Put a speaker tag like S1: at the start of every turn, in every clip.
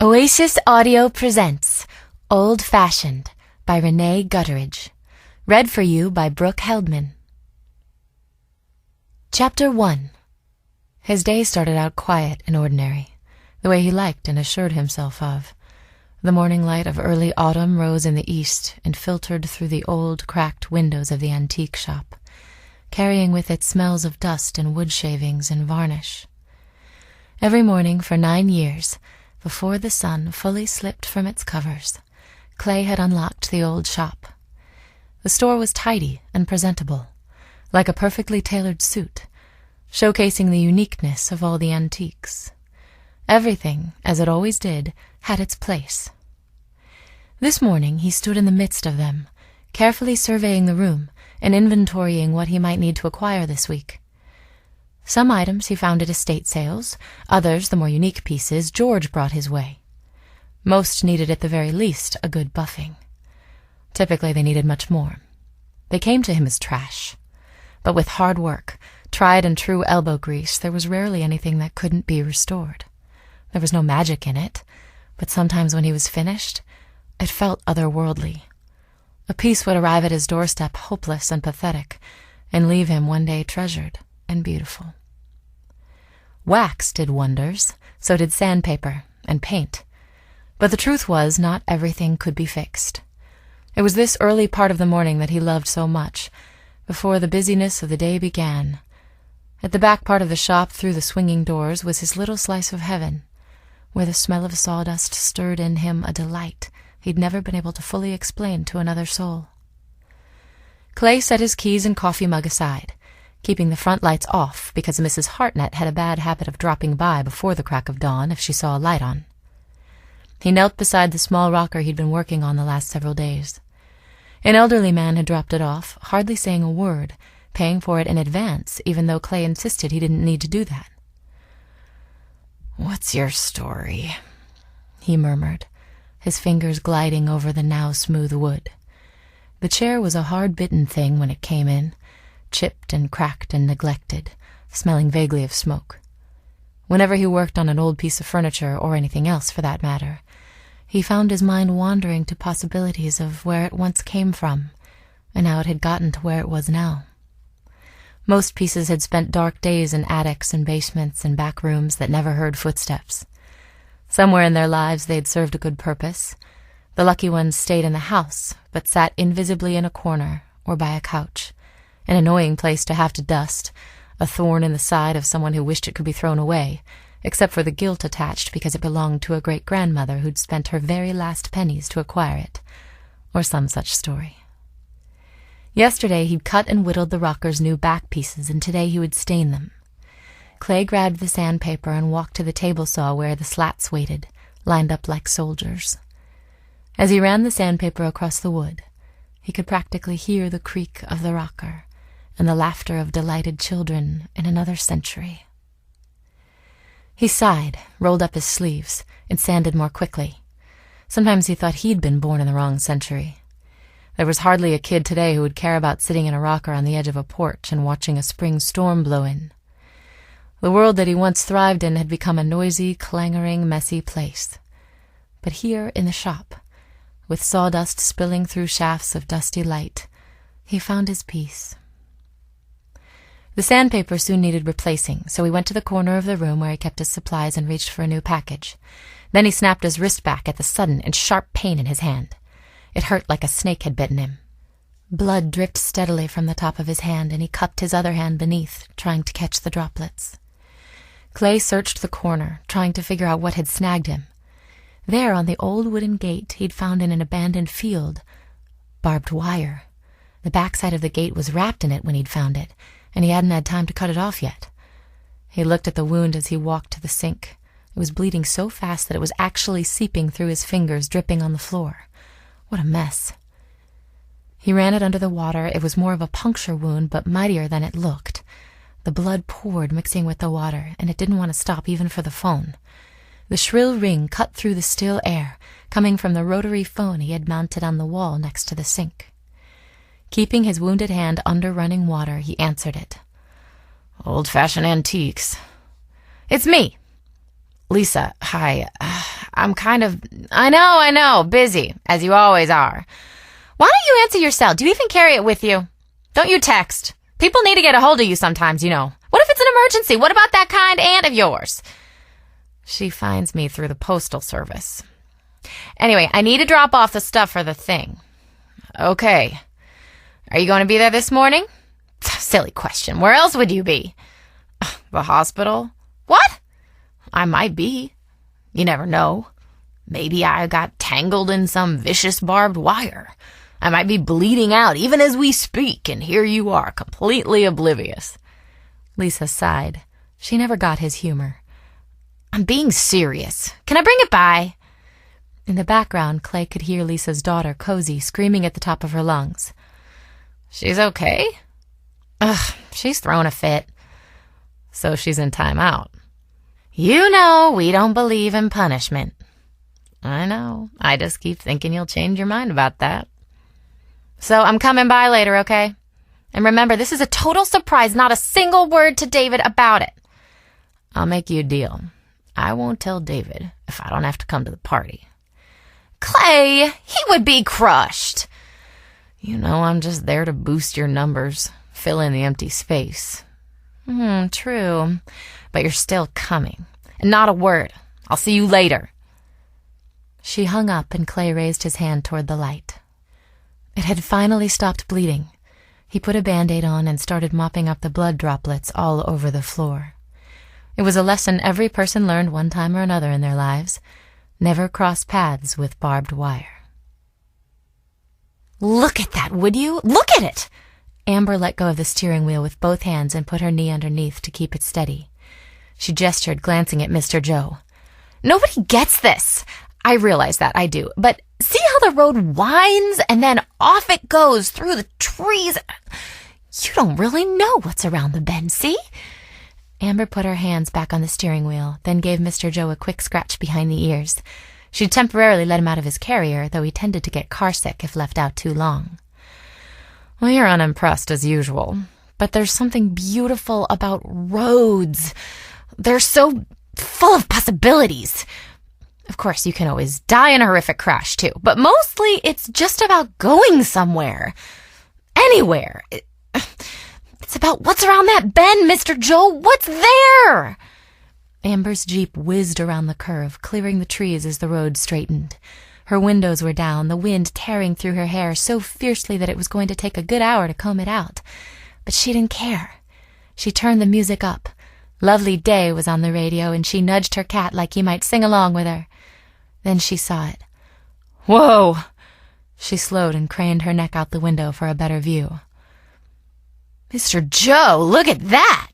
S1: Oasis Audio presents Old Fashioned by Rene Gutteridge. Read for you by Brooke Heldman. Chapter 1. His day started out quiet and ordinary, the way he liked and assured himself of. The morning light of early autumn rose in the east and filtered through the old, cracked windows of the antique shop, carrying with it smells of dust and wood shavings and varnish. Every morning for 9 years, before the sun fully slipped from its covers, Clay had unlocked the old shop. The store was tidy and presentable, like a perfectly tailored suit, showcasing the uniqueness of all the antiques. Everything, as it always did, had its place. This morning he stood in the midst of them, carefully surveying the room and inventorying what he might need to acquire this week. Some items he found at estate sales, others, the more unique pieces, George brought his way. Most needed at the very least a good buffing. Typically they needed much more. They came to him as trash. But with hard work, tried and true elbow grease, there was rarely anything that couldn't be restored. There was no magic in it, but sometimes when he was finished, it felt otherworldly. A piece would arrive at his doorstep hopeless and pathetic, and leave him one day treasured and beautiful. Wax did wonders, so did sandpaper and paint. But the truth was, not everything could be fixed. It was this early part of the morning that he loved so much, before the busyness of the day began. At the back part of the shop, through the swinging doors, was his little slice of heaven, where the smell of sawdust stirred in him a delight he'd never been able to fully explain to another soul. Clay set his keys and coffee mug aside, keeping the front lights off because Mrs. Hartnett had a bad habit of dropping by before the crack of dawn if she saw a light on. He knelt beside the small rocker he'd been working on the last several days. An elderly man had dropped it off, hardly saying a word, paying for it in advance, even though Clay insisted he didn't need to do that. "What's your story?" he murmured, his fingers gliding over the now smooth wood. The chair was a hard-bitten thing when it came in, chipped and cracked and neglected, smelling vaguely of smoke. Whenever he worked on an old piece of furniture, or anything else for that matter, he found his mind wandering to possibilities of where it once came from, and how it had gotten to where it was now. Most pieces had spent dark days in attics and basements and back rooms that never heard footsteps. Somewhere in their lives they had served a good purpose. The lucky ones stayed in the house, but sat invisibly in a corner or by a couch, an annoying place to have to dust, a thorn in the side of someone who wished it could be thrown away, except for the guilt attached because it belonged to a great-grandmother who'd spent her very last pennies to acquire it, or some such story. Yesterday he'd cut and whittled the rocker's new back pieces, and today he would stain them. Clay grabbed the sandpaper and walked to the table saw where the slats waited, lined up like soldiers. As he ran the sandpaper across the wood, he could practically hear the creak of the rocker and the laughter of delighted children in another century. He sighed, rolled up his sleeves, and sanded more quickly. Sometimes he thought he'd been born in the wrong century. There was hardly a kid today who would care about sitting in a rocker on the edge of a porch and watching a spring storm blow in. The world that he once thrived in had become a noisy, clangoring, messy place. But here in the shop, with sawdust spilling through shafts of dusty light, he found his peace. The sandpaper soon needed replacing, so he went to the corner of the room where he kept his supplies and reached for a new package. Then he snapped his wrist back at the sudden and sharp pain in his hand. It hurt like a snake had bitten him. Blood dripped steadily from the top of his hand, and he cupped his other hand beneath, trying to catch the droplets. Clay searched the corner, trying to figure out what had snagged him. There, on the old wooden gate he'd found in an abandoned field, barbed wire. The backside of the gate was wrapped in it when he'd found it, and he hadn't had time to cut it off yet. He looked at the wound as he walked to the sink. It was bleeding so fast that it was actually seeping through his fingers, dripping on the floor. What a mess. He ran it under the water. It was more of a puncture wound, but mightier than it looked. The blood poured, mixing with the water, and it didn't want to stop even for the phone. The shrill ring cut through the still air, coming from the rotary phone he had mounted on the wall next to the sink. Keeping his wounded hand under running water, he answered it. "Old-fashioned antiques." "It's me." "Lisa, hi. I know, busy, as you always are. Why don't you answer your cell? Do you even carry it with you? Don't you text? People need to get a hold of you sometimes, you know. What if it's an emergency? What about that kind aunt of yours? She finds me through the postal service. Anyway, I need to drop off the stuff for the thing. Okay. Are you going to be there this morning? Silly question. Where else would you be? The hospital? What? I might be. You never know. Maybe I got tangled in some vicious barbed wire. I might be bleeding out even as we speak, and here you are, completely oblivious. Lisa sighed. She never got his humor. I'm being serious. Can I bring it by? In the background, Clay could hear Lisa's daughter, Cozy, screaming at the top of her lungs. She's okay? Ugh, she's thrown a fit. So she's in timeout. You know, we don't believe in punishment. I know. I just keep thinking you'll change your mind about that. So I'm coming by later, okay? And remember, this is a total surprise, not a single word to David about it. I'll make you a deal. I won't tell David if I don't have to come to the party. Clay, he would be crushed. You know, I'm just there to boost your numbers, fill in the empty space. True. But you're still coming. And not a word. I'll see you later. She hung up and Clay raised his hand toward the light. It had finally stopped bleeding. He put a Band-Aid on and started mopping up the blood droplets all over the floor. It was a lesson every person learned one time or another in their lives. Never cross paths with barbed wire. Look at that, would you? Look at it! Amber let go of the steering wheel with both hands and put her knee underneath to keep it steady. She gestured, glancing at Mr. Joe. Nobody gets this. I realize that, I do. But see how the road winds and then off it goes through the trees? You don't really know what's around the bend, see? Amber put her hands back on the steering wheel, then gave Mr. Joe a quick scratch behind the ears. She'd temporarily let him out of his carrier, though he tended to get carsick if left out too long. Well, you're unimpressed as usual, but there's something beautiful about roads. They're so full of possibilities. Of course, you can always die in a horrific crash, too, but mostly it's just about going somewhere. Anywhere. It's about what's around that bend, Mr. Joe. What's there? Amber's Jeep whizzed around the curve, clearing the trees as the road straightened. Her windows were down, the wind tearing through her hair so fiercely that it was going to take a good hour to comb it out. But she didn't care. She turned the music up. Lovely Day was on the radio, and she nudged her cat like he might sing along with her. Then she saw it. Whoa! She slowed and craned her neck out the window for a better view. Mr. Joe, look at that!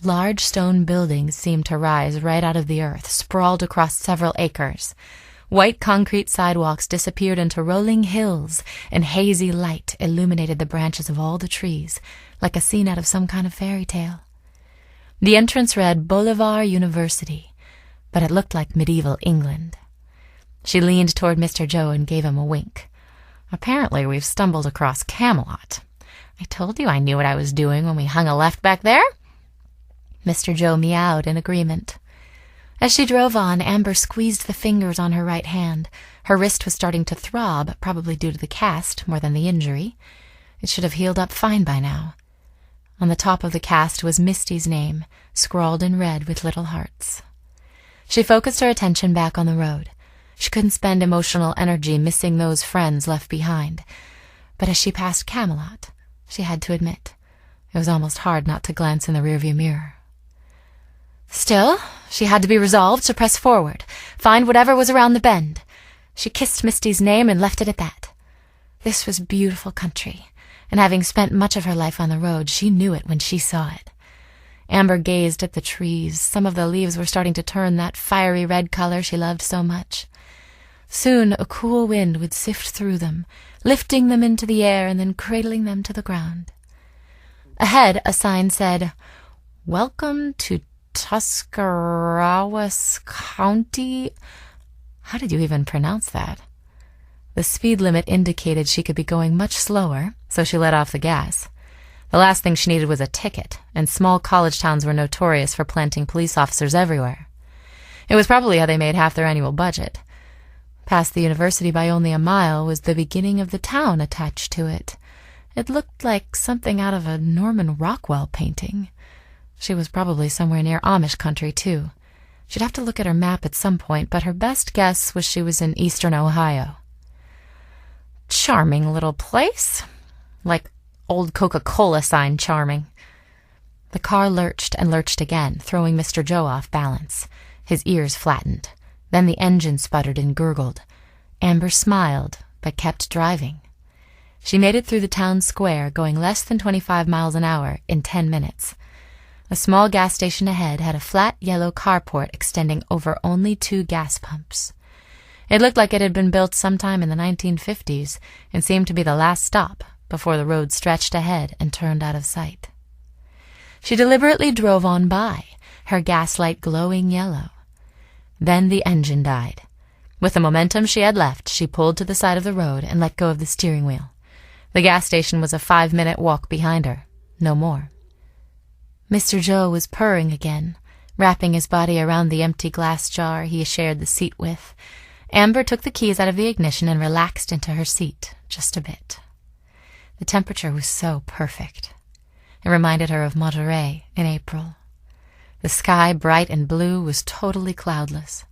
S1: Large stone buildings seemed to rise right out of the earth, sprawled across several acres. White concrete sidewalks disappeared into rolling hills, and hazy light illuminated the branches of all the trees, like a scene out of some kind of fairy tale. The entrance read Boulevard University, but it looked like medieval England. She leaned toward Mr. Joe and gave him a wink. Apparently we've stumbled across Camelot. I told you I knew what I was doing when we hung a left back there. Mr. Joe meowed in agreement. As she drove on, Amber squeezed the fingers on her right hand. Her wrist was starting to throb, probably due to the cast more than the injury. It should have healed up fine by now. On the top of the cast was Misty's name, scrawled in red with little hearts. She focused her attention back on the road. She couldn't spend emotional energy missing those friends left behind. But as she passed Camelot, she had to admit, it was almost hard not to glance in the rearview mirror. Still, she had to be resolved to press forward, find whatever was around the bend. She kissed Misty's name and left it at that. This was beautiful country, and having spent much of her life on the road, she knew it when she saw it. Amber gazed at the trees. Some of the leaves were starting to turn that fiery red color she loved so much. Soon a cool wind would sift through them, lifting them into the air and then cradling them to the ground. Ahead, a sign said, "Welcome to Tuscarawas County." How did you even pronounce that? The speed limit indicated she could be going much slower, so she let off the gas. The last thing she needed was a ticket, and small college towns were notorious for planting police officers everywhere. It was probably how they made half their annual budget. Past the university by only a mile was the beginning of the town attached to it. It looked like something out of a Norman Rockwell painting. She was probably somewhere near Amish country, too. She'd have to look at her map at some point, but her best guess was she was in eastern Ohio. Charming little place. Like old Coca-Cola sign charming. The car lurched and lurched again, throwing Mr. Joe off balance. His ears flattened. Then the engine sputtered and gurgled. Amber smiled, but kept driving. She made it through the town square, going less than 25 miles an hour in 10 minutes. A small gas station ahead had a flat yellow carport extending over only 2 gas pumps. It looked like it had been built sometime in the 1950s and seemed to be the last stop before the road stretched ahead and turned out of sight. She deliberately drove on by, her gaslight glowing yellow. Then the engine died. With the momentum she had left, she pulled to the side of the road and let go of the steering wheel. The gas station was a 5-minute walk behind her, no more. Mr. Joe was purring again, wrapping his body around the empty glass jar he shared the seat with. Amber took the keys out of the ignition and relaxed into her seat, just a bit. The temperature was so perfect. It reminded her of Monterey in April. The sky, bright and blue, was totally cloudless.